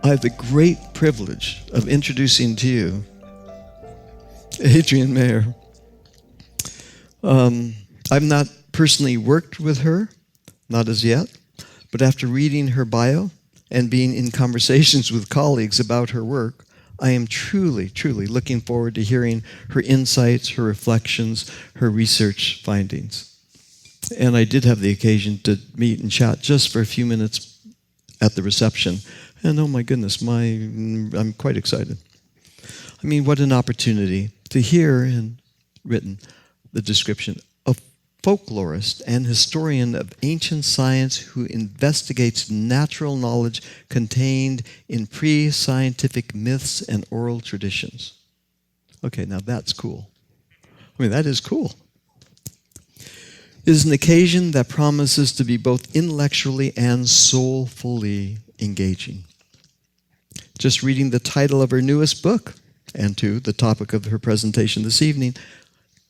I have the great privilege of introducing to you Adrienne Mayor. I've not personally worked with her, not as yet, but after reading her bio and being in conversations with colleagues about her work, I am truly, truly looking forward to hearing her insights, her reflections, her research findings. And I did have the occasion to meet and chat just for a few minutes at the reception. And oh my goodness, I'm quite excited. I mean, what an opportunity to hear and written the description of folklorist and historian of ancient science who investigates natural knowledge contained in pre-scientific myths and oral traditions. Okay, now that's cool. I mean, that is cool. It is an occasion that promises to be both intellectually and soulfully engaging. Just reading the title of her newest book, and to the topic of her presentation this evening,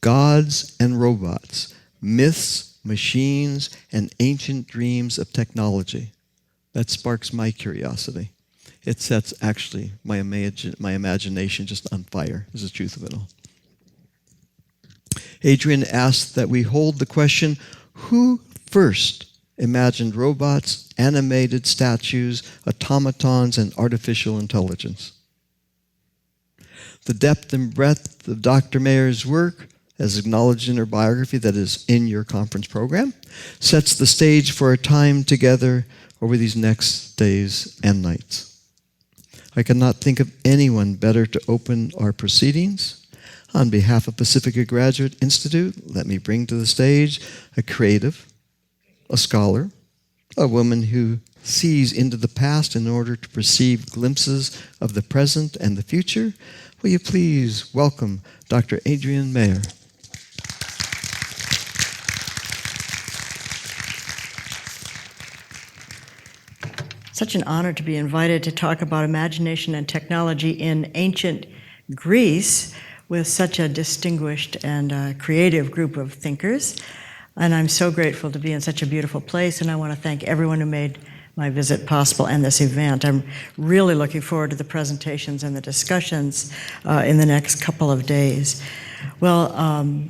Gods and Robots, Myths, Machines, and Ancient Dreams of Technology. That sparks my curiosity. It sets actually my imagination just on fire, is the truth of it all. Adrienne asked that we hold the question, who first imagined robots, animated statues, automatons, and artificial intelligence? The depth and breadth of Dr. Mayer's work, as acknowledged in her biography that is in your conference program, sets the stage for our time together over these next days and nights. I cannot think of anyone better to open our proceedings. On behalf of Pacifica Graduate Institute, let me bring to the stage a creative, a scholar, a woman who sees into the past in order to perceive glimpses of the present and the future. Will you please welcome Dr. Adrienne Mayor. Such an honor to be invited to talk about imagination and technology in ancient Greece with such a distinguished and creative group of thinkers. And I'm so grateful to be in such a beautiful place, and I want to thank everyone who made my visit possible and this event. I'm really looking forward to the presentations and the discussions in the next couple of days. Well,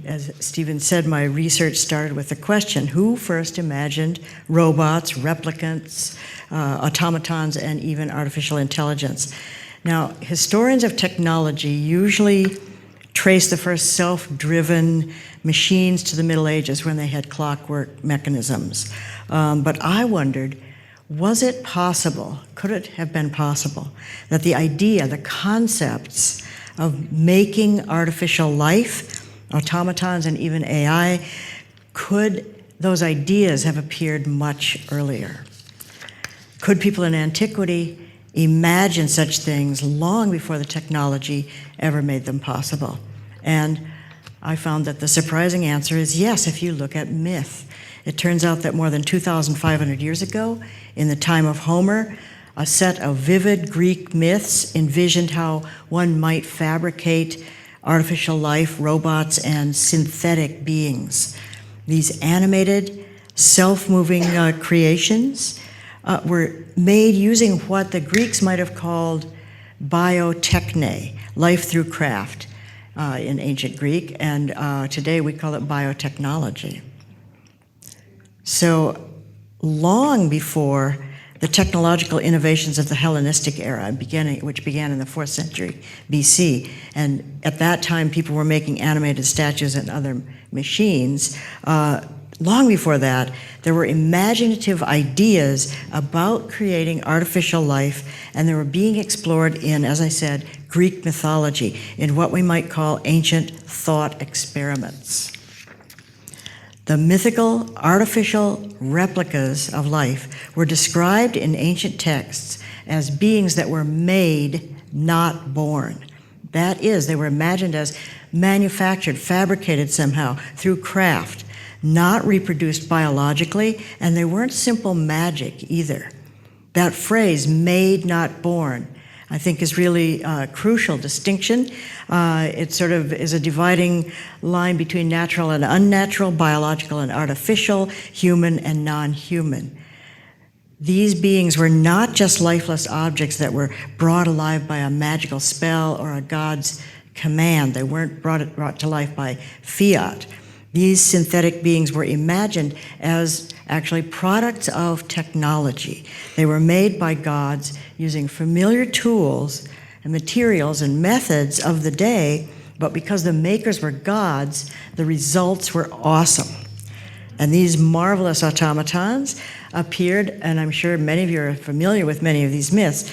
as Stephen said, my research started with the question, who first imagined robots, replicants, automatons, and even artificial intelligence? Now, historians of technology usually trace the first self-driven machines to the Middle Ages when they had clockwork mechanisms. But I wondered, was it possible, could it have been possible, that the idea, the concepts of making artificial life, automatons, and even AI, could those ideas have appeared much earlier? Could people in antiquity imagine such things long before the technology ever made them possible? And I found that the surprising answer is yes, if you look at myth. It turns out that more than 2,500 years ago, in the time of Homer, a set of vivid Greek myths envisioned how one might fabricate artificial life, robots, and synthetic beings. These animated, self-moving creations were made using what the Greeks might have called biotechne, life through craft in ancient Greek, and today we call it biotechnology. So long before the technological innovations of the Hellenistic era, which began in the 4th century BC, and at that time people were making animated statues and other machines, long before that, there were imaginative ideas about creating artificial life, and they were being explored in, as I said, Greek mythology, in what we might call ancient thought experiments. The mythical, artificial replicas of life were described in ancient texts as beings that were made, not born. That is, they were imagined as manufactured, fabricated somehow through craft, not reproduced biologically, and they weren't simple magic either. That phrase, made, not born, I think is really a crucial distinction. It sort of is a dividing line between natural and unnatural, biological and artificial, human and non-human. these beings were not just lifeless objects that were brought alive by a magical spell or a god's command. They weren't brought to life by fiat. These synthetic beings were imagined as actually products of technology. They were made by gods using familiar tools and materials and methods of the day, but because the makers were gods, the results were awesome. And these marvelous automatons appeared, and I'm sure many of you are familiar with many of these myths,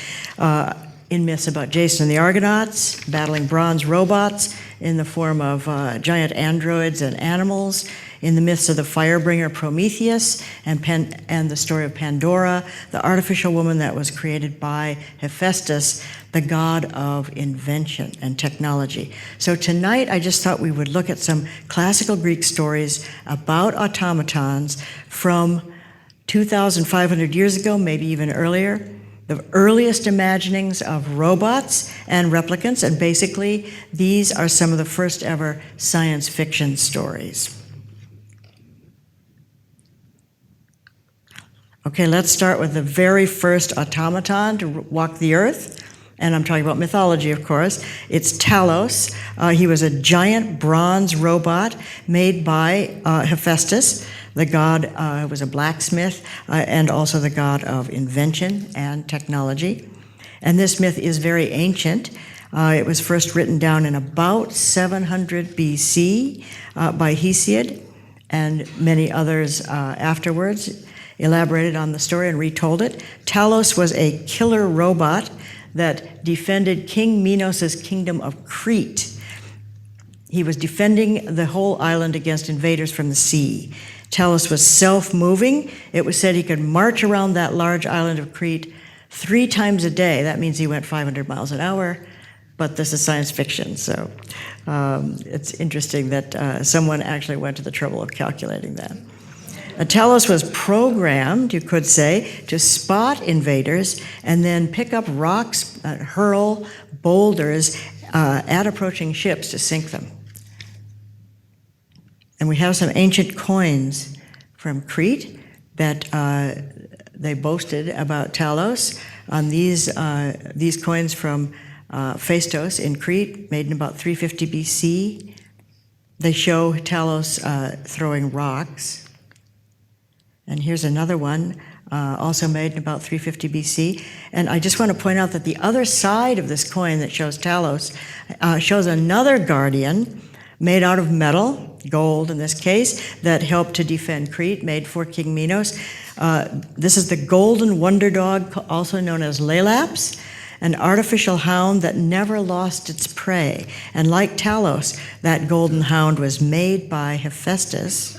in myths about Jason and the Argonauts, battling bronze robots in the form of giant androids and animals, in the myths of the firebringer Prometheus and the story of Pandora, the artificial woman that was created by Hephaestus, the god of invention and technology. So tonight I just thought we would look at some classical Greek stories about automatons from 2,500 years ago, maybe even earlier, the earliest imaginings of robots and replicants, and basically these are some of the first ever science fiction stories. Okay, let's start with the very first automaton to walk the earth, and I'm talking about mythology, of course. It's Talos. He was a giant bronze robot made by Hephaestus, the god who was a blacksmith, and also the god of invention and technology. And this myth is very ancient. It was first written down in about 700 BC by Hesiod, and many others afterwards elaborated on the story and retold it. Talos was a killer robot that defended King Minos' kingdom of Crete. He was defending the whole island against invaders from the sea. Talos was self-moving. It was said he could march around that large island of Crete 3 times a day. That means he went 500 miles an hour, but this is science fiction, so it's interesting that someone actually went to the trouble of calculating that. Talos was programmed, you could say, to spot invaders and then pick up rocks, hurl boulders at approaching ships to sink them. And we have some ancient coins from Crete that they boasted about Talos. On these coins from Hephaestus in Crete, made in about 350 BC, they show Talos throwing rocks. And here's another one, also made in about 350 BC. And I just want to point out that the other side of this coin that shows Talos shows another guardian made out of metal, gold in this case, that helped to defend Crete, made for King Minos. This is the golden Wonderdog, also known as Laelaps, an artificial hound that never lost its prey. And like Talos, that golden hound was made by Hephaestus.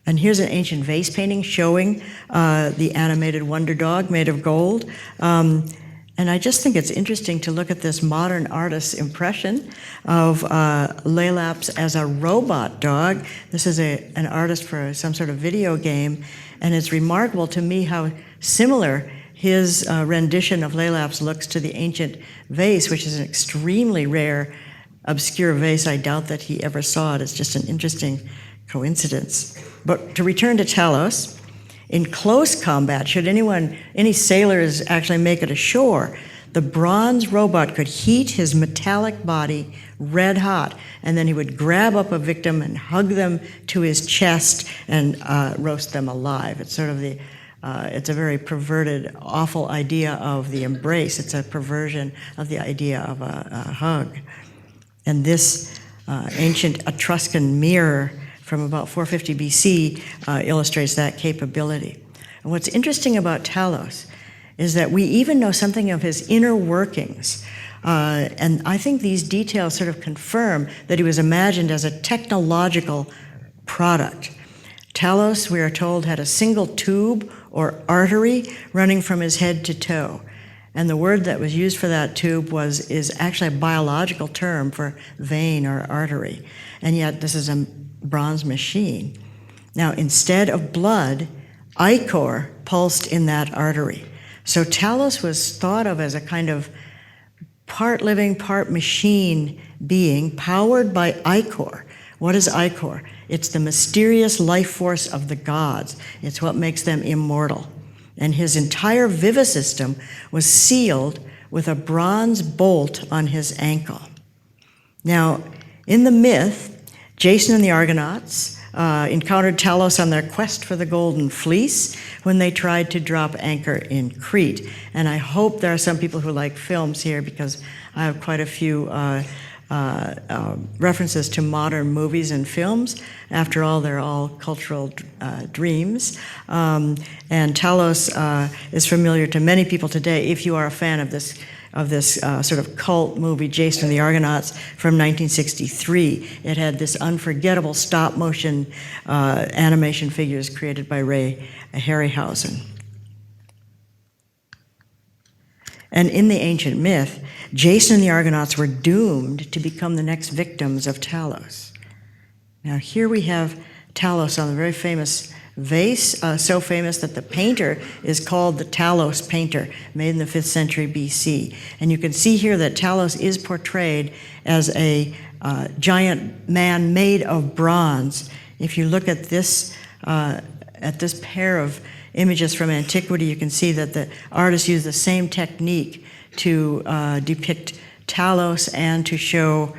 And here's an ancient vase painting showing the animated Wonderdog made of gold. And I just think it's interesting to look at this modern artist's impression of Laelaps as a robot dog. This is an artist for some sort of video game, and it's remarkable to me how similar his rendition of Laelaps looks to the ancient vase, which is an extremely rare, obscure vase. I doubt that he ever saw it. It's just an interesting coincidence. But to return to Talos, in close combat, should any sailors actually make it ashore, the bronze robot could heat his metallic body red hot, and then he would grab up a victim and hug them to his chest and roast them alive. It's sort of it's a very perverted, awful idea of the embrace. It's a perversion of the idea of a hug. And this ancient Etruscan mirror from about 450 BC illustrates that capability. And what's interesting about Talos is that we even know something of his inner workings. And I think these details sort of confirm that he was imagined as a technological product. Talos, we are told, had a single tube or artery running from his head to toe. And the word that was used for that tube is actually a biological term for vein or artery. And yet this is a bronze machine. Now, instead of blood, ichor pulsed in that artery. So Talos was thought of as a kind of part living, part machine being powered by ichor, What is ichor? It's the mysterious life force of the gods. It's what makes them immortal. And his entire vivasystem was sealed with a bronze bolt on his ankle. Now, in the myth, Jason and the Argonauts encountered Talos on their quest for the Golden Fleece when they tried to drop anchor in Crete. And I hope there are some people who like films here, because I have quite a few references to modern movies and films. After all, they're all cultural dreams. And Talos is familiar to many people today, if you are a fan of this sort of cult movie, Jason and the Argonauts, from 1963. It had this unforgettable stop-motion animation figures created by Ray Harryhausen. And in the ancient myth, Jason and the Argonauts were doomed to become the next victims of Talos. Now here we have Talos on the very famous vase, so famous that the painter is called the Talos Painter, made in the 5th century BC. And you can see here that Talos is portrayed as a giant man made of bronze. If you look at this pair of images from antiquity, you can see that the artist used the same technique to depict Talos and to show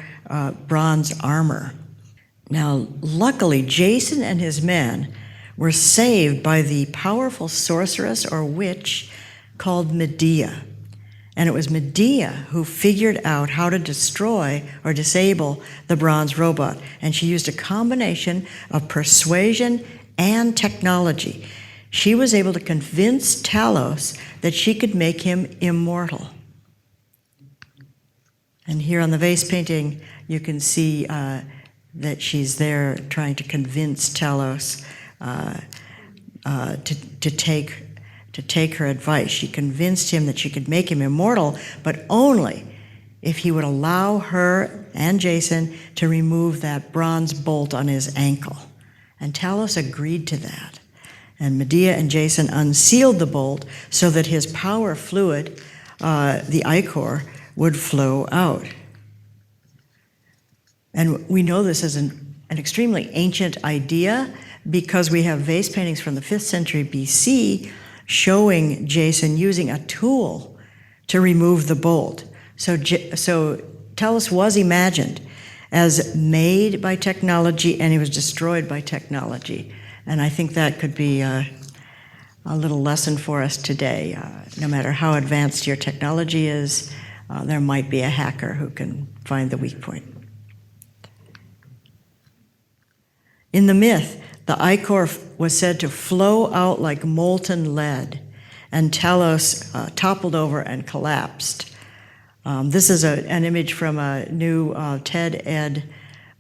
bronze armor. Now, luckily, Jason and his men were saved by the powerful sorceress or witch called Medea. And it was Medea who figured out how to destroy or disable the bronze robot. And she used a combination of persuasion and technology. She was able to convince Talos that she could make him immortal. And here on the vase painting, you can see that she's there trying to convince Talos to take her advice. She convinced him that she could make him immortal, but only if he would allow her and Jason to remove that bronze bolt on his ankle. And Talos agreed to that. And Medea and Jason unsealed the bolt so that his power fluid, the ichor, would flow out. And we know this as an extremely ancient idea, because we have vase paintings from the 5th century BC showing Jason using a tool to remove the bolt. So Talos was imagined as made by technology, and he was destroyed by technology. And I think that could be a little lesson for us today. No matter how advanced your technology is, there might be a hacker who can find the weak point. In the myth, the ichor was said to flow out like molten lead, and Talos toppled over and collapsed. This is an image from a new TED Ed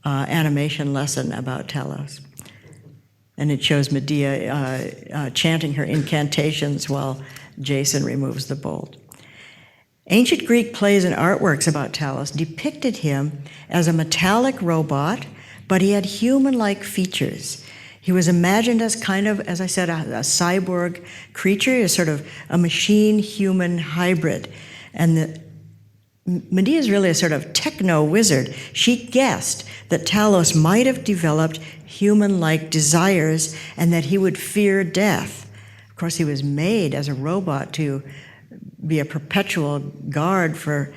animation lesson about Talos. And it shows Medea chanting her incantations while Jason removes the bolt. Ancient Greek plays and artworks about Talos depicted him as a metallic robot, but he had human-like features. He was imagined as kind of, as I said, a cyborg creature, a sort of a machine-human hybrid. And Medea is really a sort of techno-wizard. She guessed that Talos might have developed human-like desires and that he would fear death. Of course, he was made as a robot to be a perpetual guard for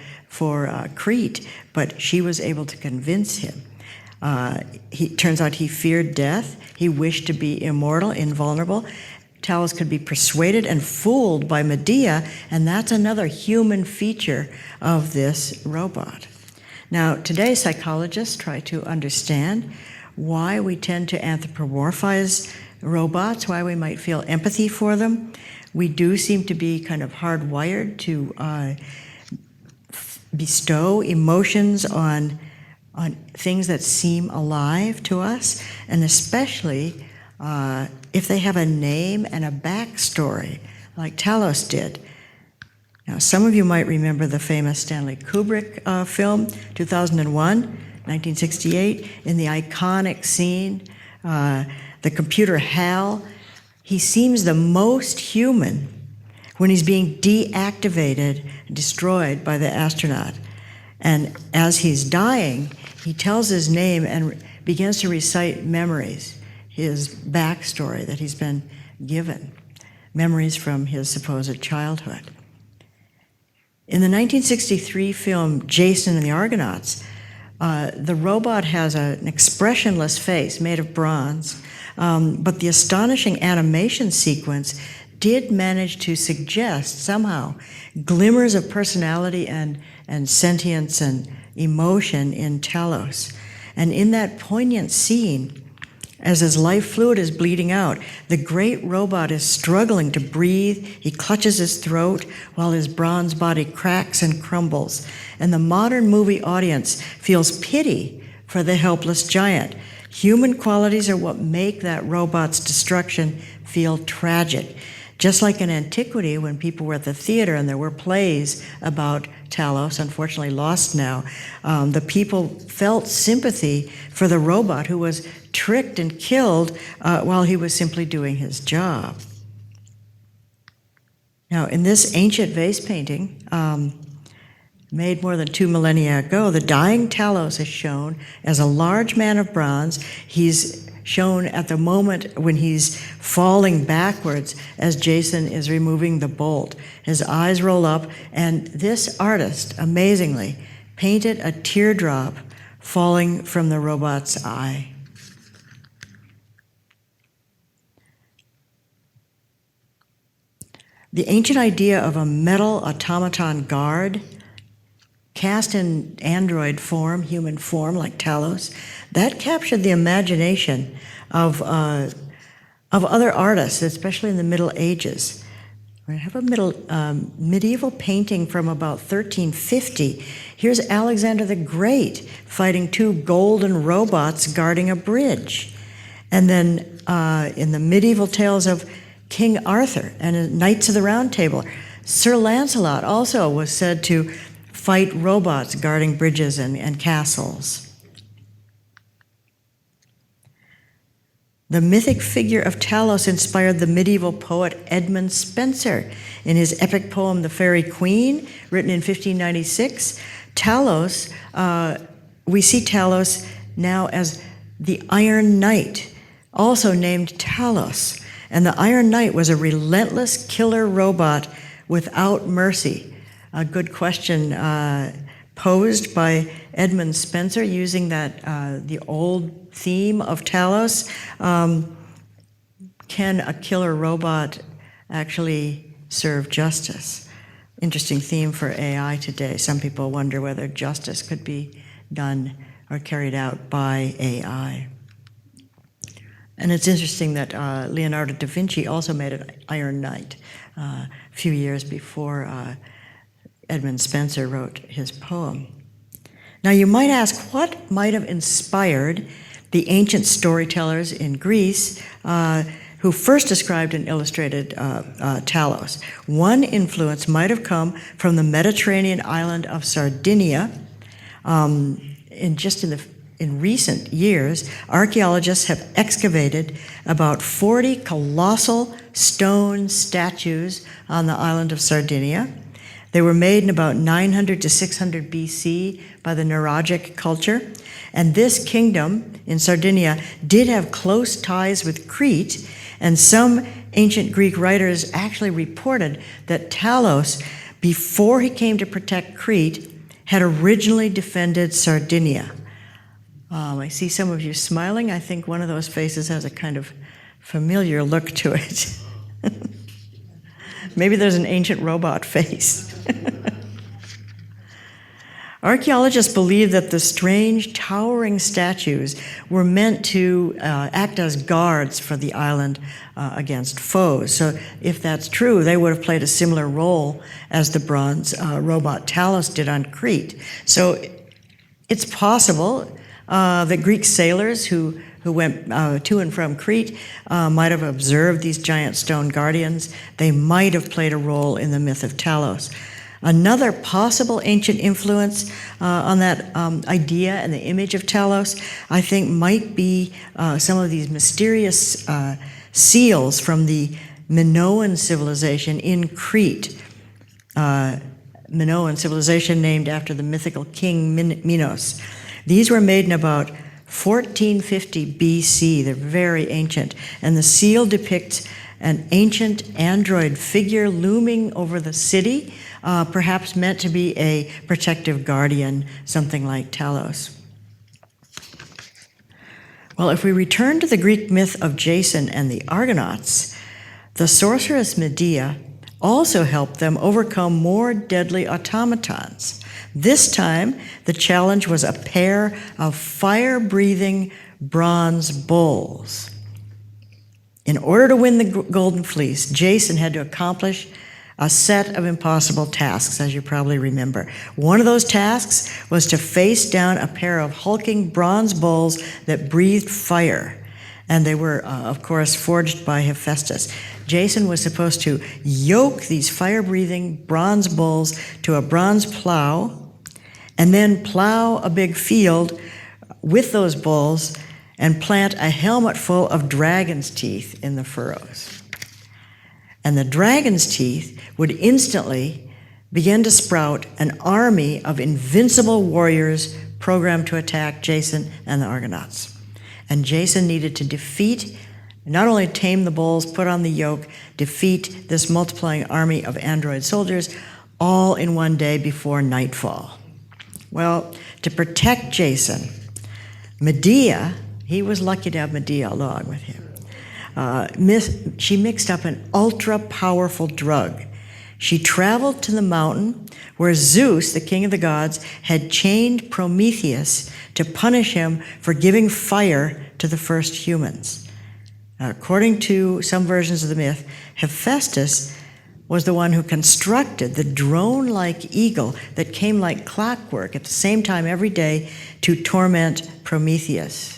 Crete, but she was able to convince him. Turns out he feared death. He wished to be immortal, invulnerable. Talos could be persuaded and fooled by Medea, and that's another human feature of this robot. Now, today psychologists try to understand why we tend to anthropomorphize robots, why we might feel empathy for them. We do seem to be kind of hardwired to bestow emotions on things that seem alive to us, and especially if they have a name and a backstory, like Talos did. Now, some of you might remember the famous Stanley Kubrick film, 2001, 1968, in the iconic scene, the computer HAL. He seems the most human when he's being deactivated, destroyed by the astronaut. And as he's dying, he tells his name and begins to recite memories, his backstory that he's been given, memories from his supposed childhood. In the 1963 film Jason and the Argonauts, the robot has an expressionless face made of bronze, but the astonishing animation sequence did manage to suggest somehow glimmers of personality and sentience and emotion in Talos. And in that poignant scene, as his life fluid is bleeding out, the great robot is struggling to breathe. He clutches his throat while his bronze body cracks and crumbles. And the modern movie audience feels pity for the helpless giant. Human qualities are what make that robot's destruction feel tragic. Just like in antiquity, when people were at the theater and there were plays about Talos, unfortunately lost now, the people felt sympathy for the robot who was tricked and killed while he was simply doing his job. Now, in this ancient vase painting, made more than 2 millennia ago, the dying Talos is shown as a large man of bronze. He's shown at the moment when he's falling backwards as Jason is removing the bolt. His eyes roll up, and this artist, amazingly, painted a teardrop falling from the robot's eye. The ancient idea of a metal automaton guard, cast in android form, human form, like Talos, that captured the imagination of other artists, especially in the Middle Ages. I have a medieval painting from about 1350. Here's Alexander the Great fighting 2 golden robots guarding a bridge. And then in the medieval tales of King Arthur and Knights of the Round Table, Sir Lancelot also was said to fight robots guarding bridges and castles. The mythic figure of Talos inspired the medieval poet Edmund Spenser in his epic poem The Faerie Queen, written in 1596. Talos, we see Talos now as the Iron Knight, also named Talos. And the Iron Knight was a relentless killer robot without mercy. A good question posed by Edmund Spenser using that the old theme of Talos. Can a killer robot actually serve justice? Interesting theme for AI today. Some people wonder whether justice could be done or carried out by AI. And it's interesting that Leonardo da Vinci also made an Iron Knight a few years before Edmund Spenser wrote his poem. Now you might ask, what might have inspired the ancient storytellers in Greece who first described and illustrated Talos? One influence might have come from the Mediterranean island of Sardinia. In recent years, archaeologists have excavated about 40 colossal stone statues on the island of Sardinia. They were made in about 900 to 600 BC by the Nuragic culture. And this kingdom in Sardinia did have close ties with Crete, and some ancient Greek writers actually reported that Talos, before he came to protect Crete, had originally defended Sardinia. I see some of you smiling. I think one of those faces has a kind of familiar look to it. Maybe there's an ancient robot face. Archaeologists believe that the strange, towering statues were meant to act as guards for the island against foes. So if that's true, they would have played a similar role as the bronze robot Talos did on Crete. So it's possible that Greek sailors who went to and from Crete might have observed these giant stone guardians. They might have played a role in the myth of Talos. Another possible ancient influence on that idea and the image of Talos, I think, might be some of these mysterious seals from the Minoan civilization in Crete. Minoan civilization named after the mythical king Minos. These were made in about 1450 BC. They're very ancient. And the seal depicts an ancient android figure looming over the city, perhaps meant to be a protective guardian, something like Talos. Well, if we return to the Greek myth of Jason and the Argonauts, the sorceress Medea also helped them overcome more deadly automatons. This time, the challenge was a pair of fire-breathing bronze bulls. In order to win the Golden Fleece, Jason had to accomplish a set of impossible tasks, as you probably remember. One of those tasks was to face down a pair of hulking bronze bulls that breathed fire. And they were, of course, forged by Hephaestus. Jason was supposed to yoke these fire-breathing bronze bulls to a bronze plow and then plow a big field with those bulls and plant a helmet full of dragon's teeth in the furrows. And the dragon's teeth would instantly begin to sprout an army of invincible warriors programmed to attack Jason and the Argonauts. And Jason needed to defeat, not only tame the bulls, put on the yoke, defeat this multiplying army of android soldiers, all in one day before nightfall. Well, to protect Jason, Medea, he was lucky to have Medea along with him. She mixed up an ultra-powerful drug. She traveled to the mountain where Zeus, the king of the gods, had chained Prometheus to punish him for giving fire to the first humans. According to some versions of the myth, Hephaestus was the one who constructed the drone-like eagle that came like clockwork at the same time every day to torment Prometheus.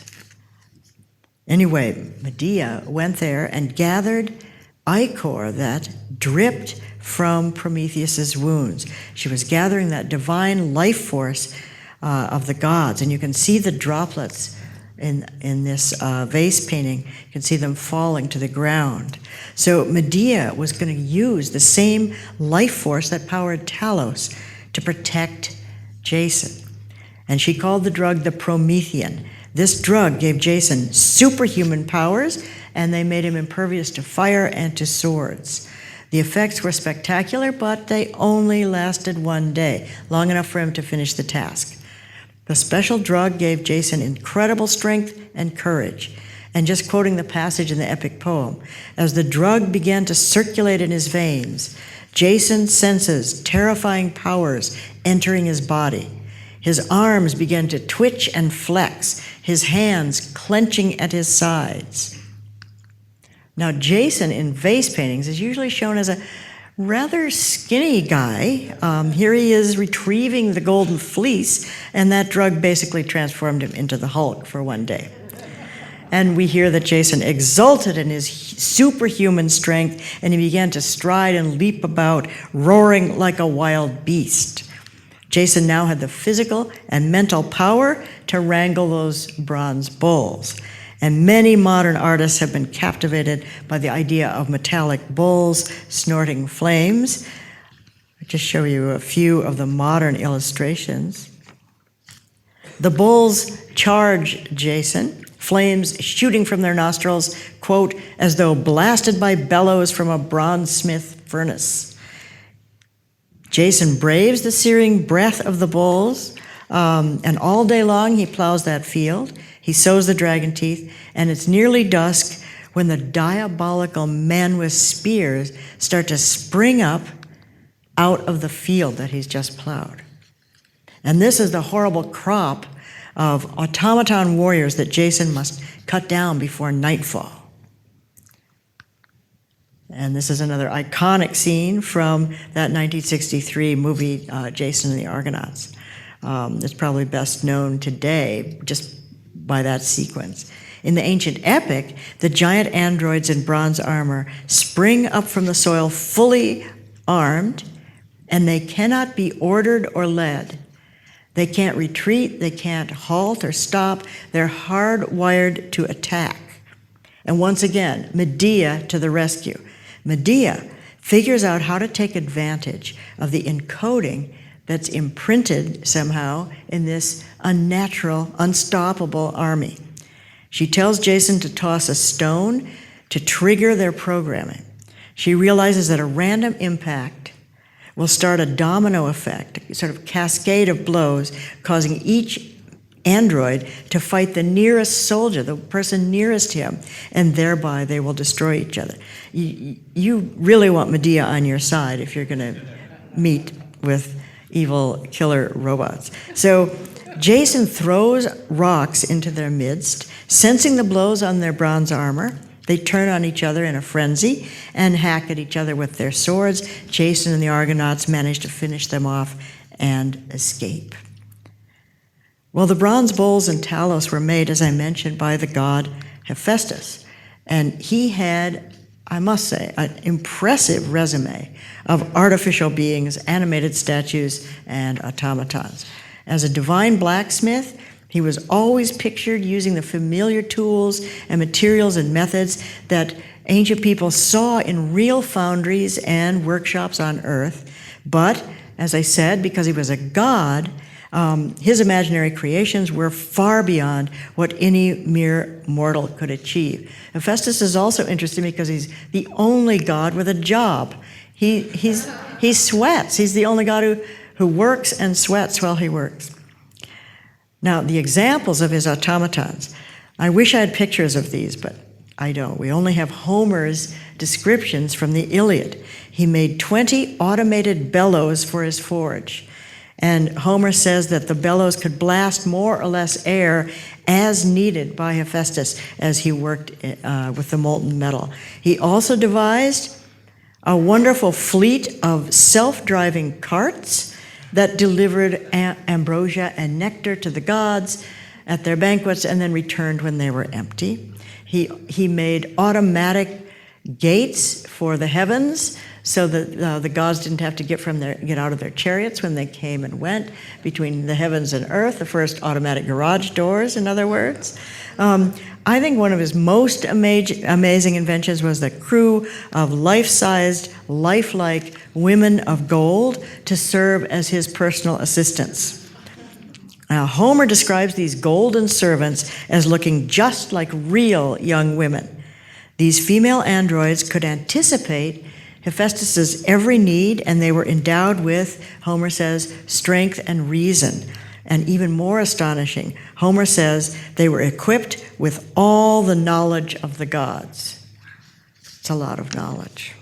Anyway, Medea went there and gathered ichor that dripped from Prometheus's wounds. She was gathering that divine life force of the gods, and you can see the droplets in this vase painting. You can see them falling to the ground. So Medea was going to use the same life force that powered Talos to protect Jason. And she called the drug the Promethean. This drug gave Jason superhuman powers, and they made him impervious to fire and to swords. The effects were spectacular, but they only lasted one day, long enough for him to finish the task. The special drug gave Jason incredible strength and courage. And just quoting the passage in the epic poem, as the drug began to circulate in his veins, Jason senses terrifying powers entering his body. His arms began to twitch and flex, his hands clenching at his sides. Now, Jason in vase paintings is usually shown as a rather skinny guy. Here he is retrieving the Golden Fleece, and that drug basically transformed him into the Hulk for one day. And we hear that Jason exulted in his superhuman strength, and he began to stride and leap about, roaring like a wild beast. Jason now had the physical and mental power to wrangle those bronze bulls. And many modern artists have been captivated by the idea of metallic bulls snorting flames. I'll just show you a few of the modern illustrations. The bulls charge Jason, flames shooting from their nostrils, quote, as though blasted by bellows from a bronzesmith furnace. Jason braves the searing breath of the bulls, and all day long he plows that field. He sows the dragon teeth, and it's nearly dusk when the diabolical men with spears start to spring up out of the field that he's just plowed. And this is the horrible crop of automaton warriors that Jason must cut down before nightfall. And this is another iconic scene from that 1963 movie, Jason and the Argonauts. It's probably best known today just by that sequence. In the ancient epic, the giant androids in bronze armor spring up from the soil fully armed, and they cannot be ordered or led. They can't retreat, they can't halt or stop. They're hardwired to attack. And once again, Medea to the rescue. Medea figures out how to take advantage of the encoding that's imprinted somehow in this unnatural, unstoppable army. She tells Jason to toss a stone to trigger their programming. She realizes that a random impact will start a domino effect, a sort of cascade of blows, causing each android to fight the nearest soldier, the person nearest him, and thereby they will destroy each other. You really want Medea on your side if you're going to meet with evil killer robots. So Jason throws rocks into their midst, sensing the blows on their bronze armor. They turn on each other in a frenzy and hack at each other with their swords. Jason and the Argonauts manage to finish them off and escape. Well, the bronze bowls in Talos were made, as I mentioned, by the god Hephaestus. And he had, I must say, an impressive resume of artificial beings, animated statues, and automatons. As a divine blacksmith, he was always pictured using the familiar tools and materials and methods that ancient people saw in real foundries and workshops on Earth. But, as I said, because he was a god, his imaginary creations were far beyond what any mere mortal could achieve. Hephaestus is also interesting because he's the only god with a job. He sweats. He's the only god who works and sweats while he works. Now, the examples of his automatons, I wish I had pictures of these, but I don't. We only have Homer's descriptions from the Iliad. He made 20 automated bellows for his forge. And Homer says that the bellows could blast more or less air as needed by Hephaestus as he worked with the molten metal. He also devised a wonderful fleet of self-driving carts that delivered ambrosia and nectar to the gods at their banquets and then returned when they were empty. He made automatic gates for the heavens so that the gods didn't have to get out of their chariots when they came and went between the heavens and earth, the first automatic garage doors, in other words. I think one of his most amazing inventions was the crew of life-sized, lifelike women of gold to serve as his personal assistants. Now, Homer describes these golden servants as looking just like real young women. These female androids could anticipate Hephaestus's every need, and they were endowed with, Homer says, strength and reason. And even more astonishing, Homer says they were equipped with all the knowledge of the gods. It's a lot of knowledge.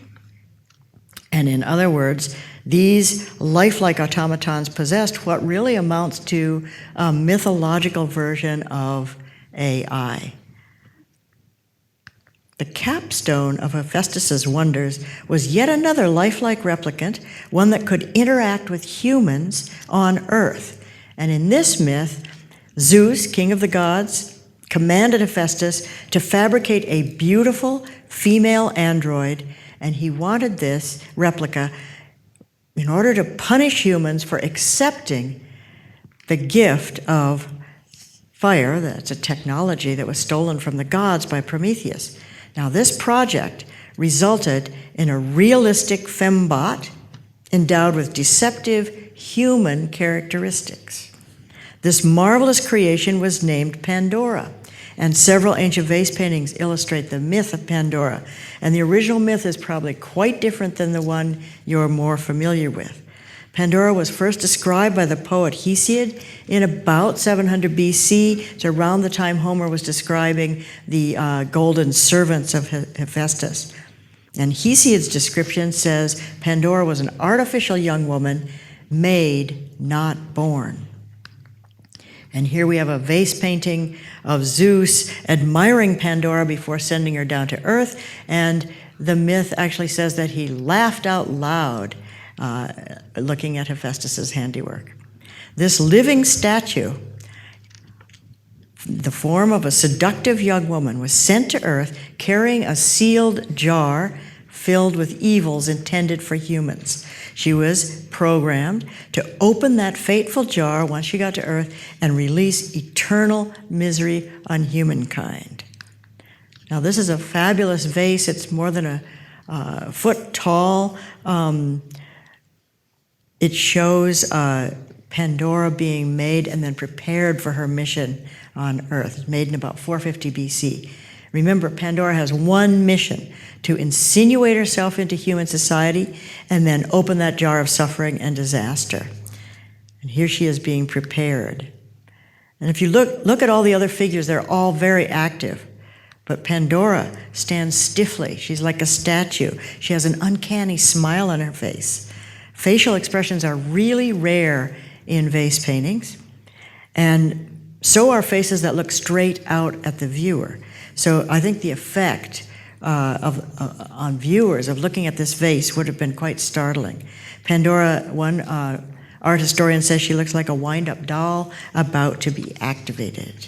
And in other words, these lifelike automatons possessed what really amounts to a mythological version of AI. The capstone of Hephaestus's wonders was yet another lifelike replicant, one that could interact with humans on Earth. And in this myth, Zeus, king of the gods, commanded Hephaestus to fabricate a beautiful female android, and he wanted this replica in order to punish humans for accepting the gift of fire. That's a technology that was stolen from the gods by Prometheus. Now, this project resulted in a realistic fembot endowed with deceptive human characteristics. This marvelous creation was named Pandora, and several ancient vase paintings illustrate the myth of Pandora. And the original myth is probably quite different than the one you're more familiar with. Pandora was first described by the poet Hesiod in about 700 BC. It's around the time Homer was describing the golden servants of Hephaestus. And Hesiod's description says Pandora was an artificial young woman, made, not born. And here we have a vase painting of Zeus admiring Pandora before sending her down to earth. And the myth actually says that he laughed out loud looking at Hephaestus's handiwork. This living statue, the form of a seductive young woman, was sent to earth carrying a sealed jar filled with evils intended for humans. She was programmed to open that fateful jar once she got to earth and release eternal misery on humankind. Now, this is a fabulous vase. It's more than a foot tall. It shows Pandora being made and then prepared for her mission on Earth. It's made in about 450 BC. Remember, Pandora has one mission: to insinuate herself into human society and then open that jar of suffering and disaster. And here she is being prepared. And if you look at all the other figures, they're all very active. But Pandora stands stiffly. She's like a statue. She has an uncanny smile on her face. Facial expressions are really rare in vase paintings, and so are faces that look straight out at the viewer. So I think the effect on viewers of looking at this vase would have been quite startling. Pandora, one art historian says she looks like a wind-up doll about to be activated.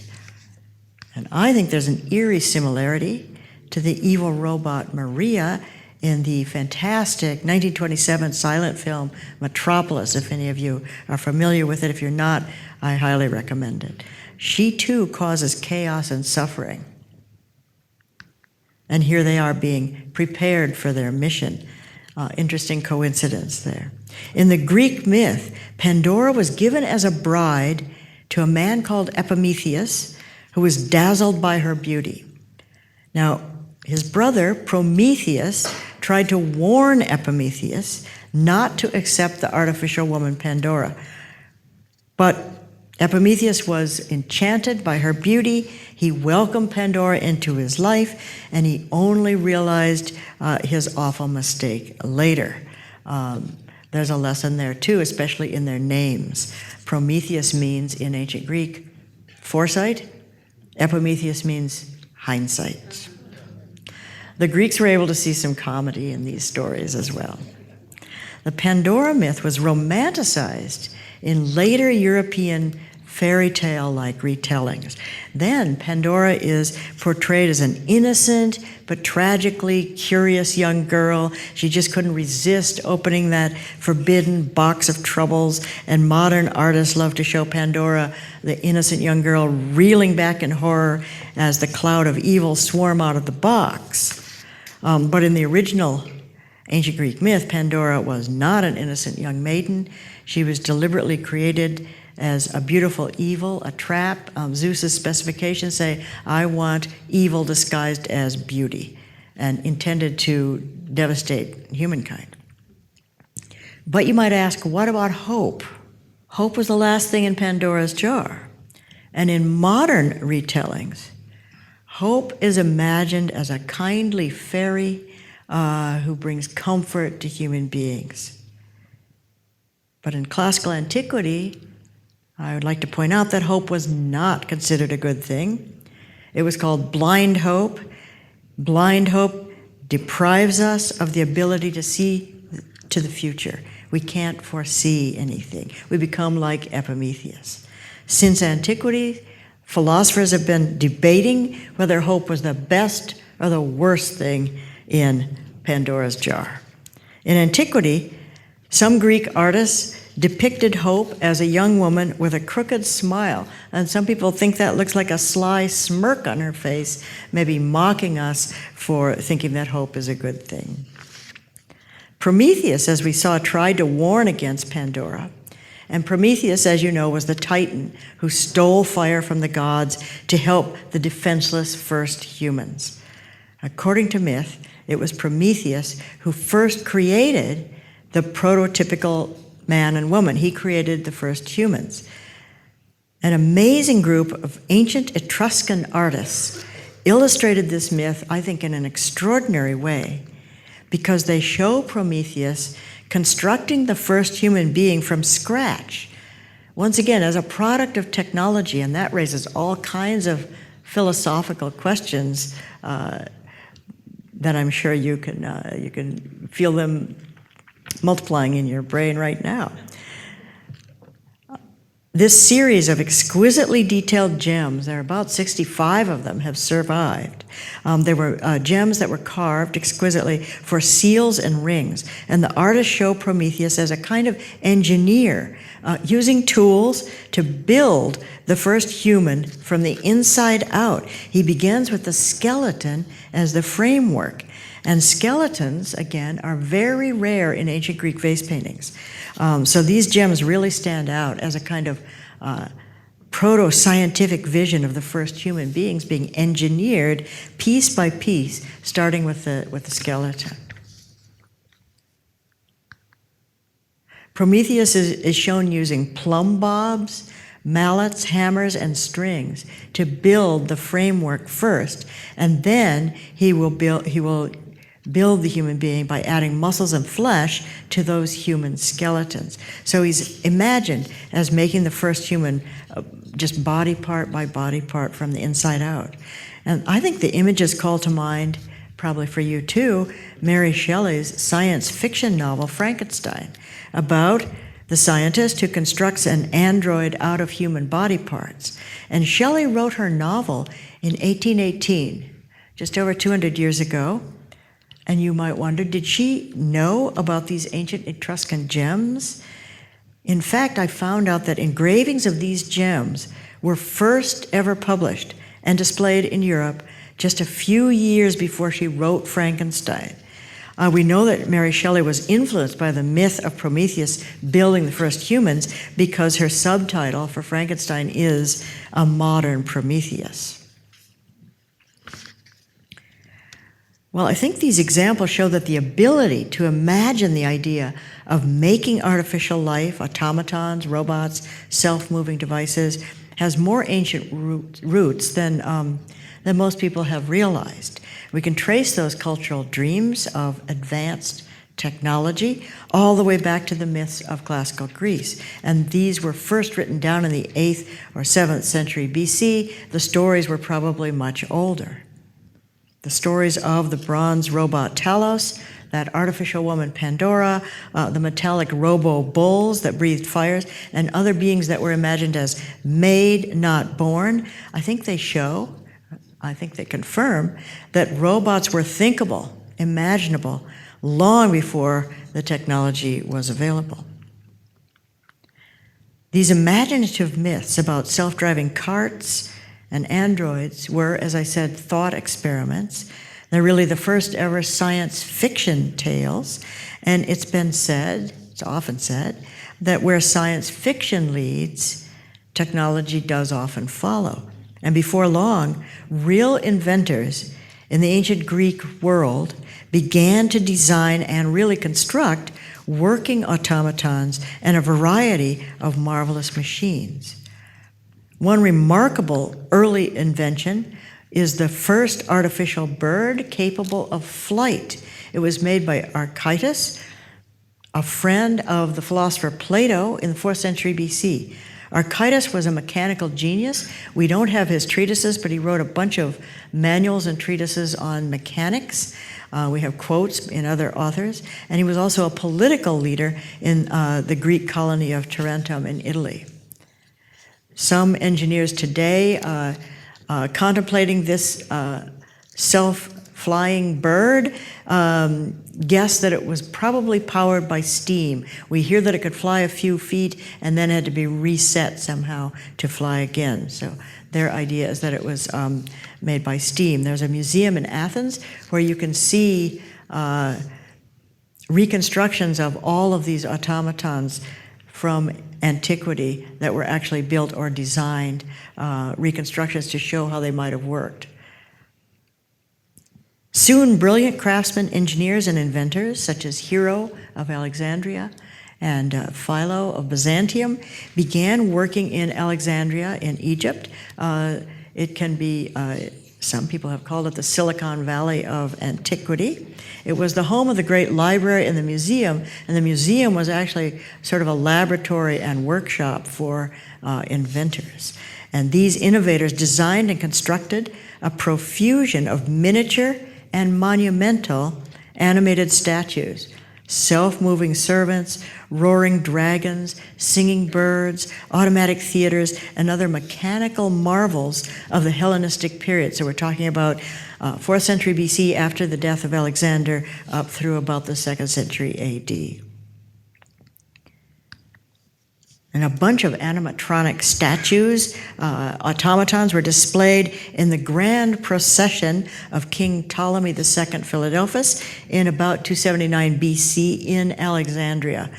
And I think there's an eerie similarity to the evil robot Maria in the fantastic 1927 silent film Metropolis, if any of you are familiar with it. If you're not, I highly recommend it. She too causes chaos and suffering. And here they are being prepared for their mission. Interesting coincidence there. In the Greek myth, Pandora was given as a bride to a man called Prometheus, who was dazzled by her beauty. Now, his brother, Prometheus, tried to warn Prometheus not to accept the artificial woman Pandora. But Prometheus was enchanted by her beauty. He welcomed Pandora into his life, and he only realized his awful mistake later. There's a lesson there too, especially in their names. Prometheus means, in ancient Greek, foresight. Prometheus means hindsight. The Greeks were able to see some comedy in these stories as well. The Pandora myth was romanticized in later European fairy tale-like retellings. Then Pandora is portrayed as an innocent but tragically curious young girl. She just couldn't resist opening that forbidden box of troubles, and modern artists love to show Pandora, the innocent young girl, reeling back in horror as the cloud of evil swarm out of the box. But in the original ancient Greek myth, Pandora was not an innocent young maiden. She was deliberately created as a beautiful evil, a trap. Zeus's specifications say, I want evil disguised as beauty, and intended to devastate humankind. But you might ask, what about hope? Hope was the last thing in Pandora's jar. And in modern retellings, hope is imagined as a kindly fairy who brings comfort to human beings. But in classical antiquity, I would like to point out that hope was not considered a good thing. It was called blind hope. Blind hope deprives us of the ability to see to the future. We can't foresee anything. We become like Prometheus. Since antiquity, philosophers have been debating whether hope was the best or the worst thing in Pandora's jar. In antiquity, some Greek artists depicted hope as a young woman with a crooked smile, and some people think that looks like a sly smirk on her face, maybe mocking us for thinking that hope is a good thing. Prometheus, as we saw, tried to warn against Pandora. And Prometheus, as you know, was the Titan who stole fire from the gods to help the defenseless first humans. According to myth, it was Prometheus who first created the prototypical man and woman. He created the first humans. An amazing group of ancient Etruscan artists illustrated this myth, I think, in an extraordinary way, because they show Prometheus constructing the first human being from scratch, once again, as a product of technology, and that raises all kinds of philosophical questions that I'm sure you can feel them multiplying in your brain right now. This series of exquisitely detailed gems, there are about 65 of them, have survived. There were gems that were carved exquisitely for seals and rings. And the artists show Prometheus as a kind of engineer, using tools to build the first human from the inside out. He begins with the skeleton as the framework. And skeletons, again, are very rare in ancient Greek vase paintings. So these gems really stand out as a kind of proto-scientific vision of the first human beings being engineered piece by piece, starting with the skeleton. Prometheus is shown using plumb bobs, mallets, hammers, and strings to build the framework first, and then he will build the human being by adding muscles and flesh to those human skeletons. So he's imagined as making the first human just body part by body part from the inside out. And I think the images call to mind, probably for you too, Mary Shelley's science fiction novel, Frankenstein, about the scientist who constructs an android out of human body parts. And Shelley wrote her novel in 1818, just over 200 years ago. And you might wonder, did she know about these ancient Etruscan gems? In fact, I found out that engravings of these gems were first ever published and displayed in Europe just a few years before she wrote Frankenstein. We know that Mary Shelley was influenced by the myth of Prometheus building the first humans because her subtitle for Frankenstein is A Modern Prometheus. Well, I think these examples show that the ability to imagine the idea of making artificial life, automatons, robots, self-moving devices, has more ancient roots than most people have realized. We can trace those cultural dreams of advanced technology all the way back to the myths of classical Greece. And these were first written down in the 8th or 7th century BC. The stories were probably much older. The stories of the bronze robot Talos, that artificial woman Pandora, the metallic robo-bulls that breathed fires, and other beings that were imagined as made, not born, I think they confirm that robots were thinkable, imaginable, long before the technology was available. These imaginative myths about self-driving carts and androids were, as I said, thought experiments. They're really the first ever science fiction tales, and it's often said, that where science fiction leads, technology does often follow. And before long, real inventors in the ancient Greek world began to design and really construct working automatons and a variety of marvelous machines. One remarkable early invention is the first artificial bird capable of flight. It was made by Archytas, a friend of the philosopher Plato in the 4th century BC. Archytas was a mechanical genius. We don't have his treatises, but he wrote a bunch of manuals and treatises on mechanics. We have quotes in other authors. And he was also a political leader in the Greek colony of Tarentum in Italy. Some engineers today contemplating this self-flying bird guess that it was probably powered by steam. We hear that it could fly a few feet and then had to be reset somehow to fly again. So their idea is that it was made by steam. There's a museum in Athens where you can see reconstructions of all of these automatons from antiquity that were actually built or designed, reconstructions to show how they might have worked. Soon, brilliant craftsmen, engineers, and inventors, such as Hero of Alexandria and Philo of Byzantium, began working in Alexandria in Egypt. It can be, some people have called it the Silicon Valley of antiquity. It was the home of the great library and the museum was actually sort of a laboratory and workshop for inventors. And these innovators designed and constructed a profusion of miniature and monumental animated statues, self-moving servants, roaring dragons, singing birds, automatic theaters, and other mechanical marvels of the Hellenistic period. So we're talking about 4th century BC, after the death of Alexander, up through about the 2nd century AD. And a bunch of animatronic statues, automatons, were displayed in the grand procession of King Ptolemy II Philadelphus in about 279 BC in Alexandria.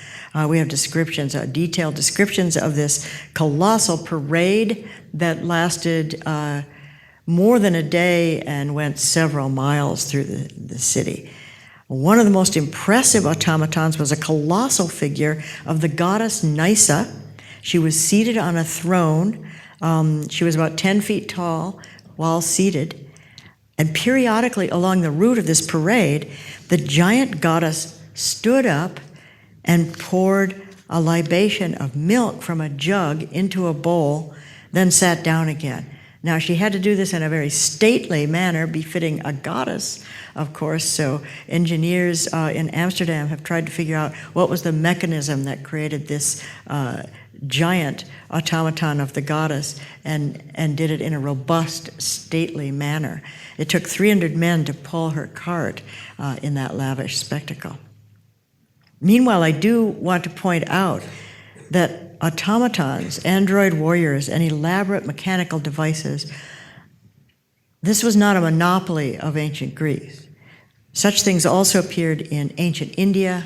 We have descriptions, detailed descriptions of this colossal parade that lasted more than a day and went several miles through the city. One of the most impressive automatons was a colossal figure of the goddess Nysa. She was seated on a throne. She was about 10 feet tall while seated. And periodically along the route of this parade, the giant goddess stood up and poured a libation of milk from a jug into a bowl, then sat down again. Now, she had to do this in a very stately manner, befitting a goddess, of course, so engineers in Amsterdam have tried to figure out what was the mechanism that created this giant automaton of the goddess and did it in a robust, stately manner. It took 300 men to pull her cart in that lavish spectacle. Meanwhile, I do want to point out that automatons, android warriors, and elaborate mechanical devices, this was not a monopoly of ancient Greece. Such things also appeared in ancient India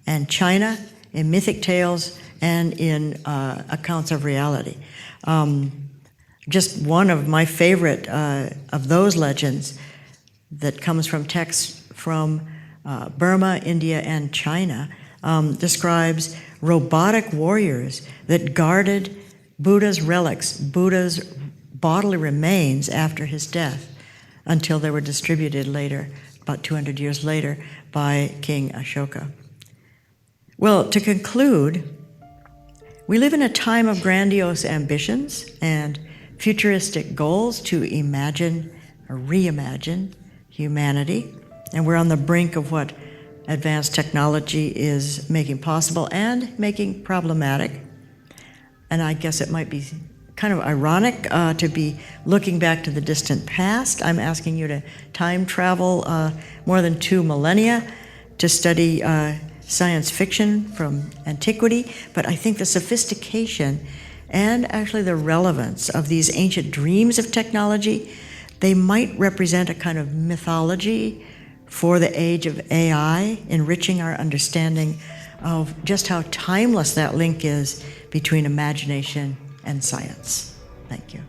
and China, in mythic tales, and in accounts of reality. Just one of my favorite of those legends that comes from texts from Burma, India, and China describes robotic warriors that guarded Buddha's relics, Buddha's bodily remains after his death, until they were distributed later, about 200 years later, by King Ashoka. Well, to conclude, we live in a time of grandiose ambitions and futuristic goals to imagine or reimagine humanity, and we're on the brink of what advanced technology is making possible and making problematic. And I guess it might be kind of ironic to be looking back to the distant past. I'm asking you to time travel more than 2 millennia to study science fiction from antiquity, but I think the sophistication and actually the relevance of these ancient dreams of technology, they might represent a kind of mythology for the age of AI, enriching our understanding of just how timeless that link is between imagination and science. Thank you.